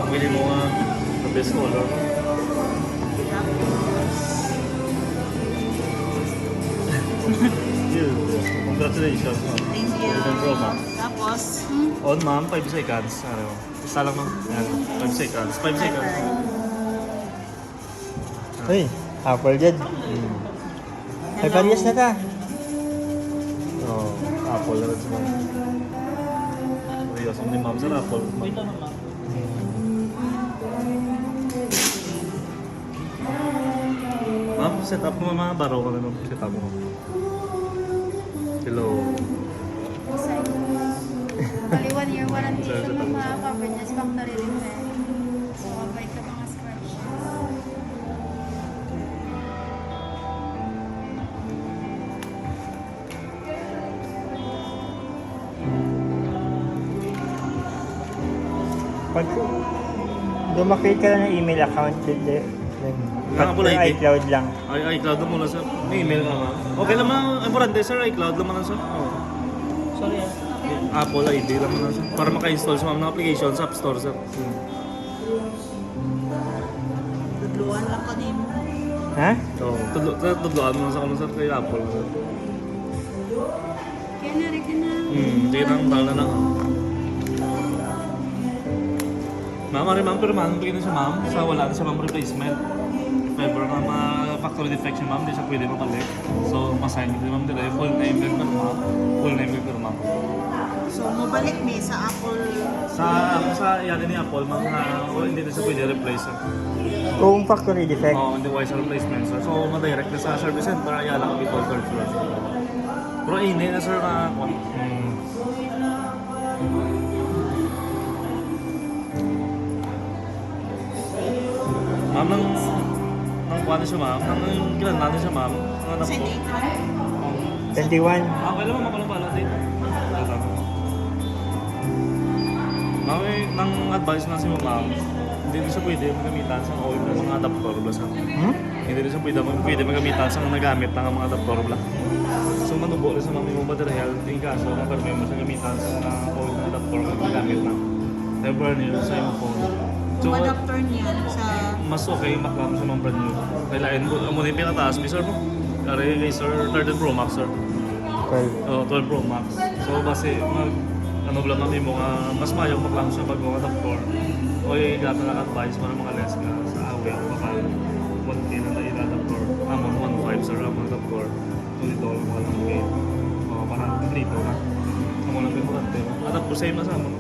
Pili mo nga the best color. Congratulations. Thank you. Pro, ma'am. Tapos, On, ma'am, 5 seconds. Ano, isa lang, ma'am. Yan, 5 seconds. 5 seconds. Uy, apple dyan. Ay, parehas na ta. Oh, apple na rin si ma'am. Seryoso ni ma'am sa apple. wait lang naman. Ma'am, set up mo mga baro ka na set up mo. Hello. Bali 1 year warranty siya mga cover niya sa factory repair. So, mabait ka mga scratch. Pag dumakit ka lang ng email account, Nakapula ID. iCloud lang. Ay, iCloud mo lang sir. May email ka ma'am. Okay lang ma'am. Importante sir, iCloud lang lang sir. Oh. Sorry Apple ID lang lang sir. Para maka-install sa ma'am ng application sa App Store sir. Tudluan lang ka din. Ha? So, tudloan mo lang sa kanya sir kay Apple sir. Kaya na rin ka na. Sige nang talo na lang. Ma'am, ma'am, pero ma'am, bigyan na siya ma'am. Sa wala na siya ma'am replacement. If ever na factory defect siya ma'am, hindi siya pwede mabalik. So, masign ko ma'am dire. Full name din pero ma'am. Full name din pero ma'am. So, mabalik mi sa Apple. Sa yan ni Apple ma'am na hindi na siya pwede replace sir. Kung factory defect. Oo, hindi wise replacement sir. So, madirect na sa service center, ayala kami call third floor. Pero hindi na sir na Ma'am, nang kuha na siya ma'am, nang kailan natin siya ma'am, nang anak ko. 21. Okay lang ma'am, ako lang pala din. Ma'am, nang advice na si ma'am, hindi rin siya pwede magamitan sa oil ng mga adaptor bla sa. Hindi rin siya pwede magamitan sa nagamit ng mga adaptor bla. So manubo rin sa mga yung material, yung kaso, maperme mo siya gamitan sa mga oil ng adaptor na nagamit na. Ever niyo sa yung phone. So, Yung adapter niyan sa... mas okay maklam sa mga brand new. Kailangan mo na yung pinataas, sir mo. Kaya kay sir, 13 Pro Max sir. Okay. 12 Pro Max. So base ano lang namin mo mas mayaw maklang siya pag mga adaptor. O yung gata lang advice para mga less ka sa away ako baka 1K na tayo adaptor. Amon 1.5 sir ang adaptor. $20 mga lang kayo. O parang dito na. Amo lang kayo magante. Adaptor same na sa amon.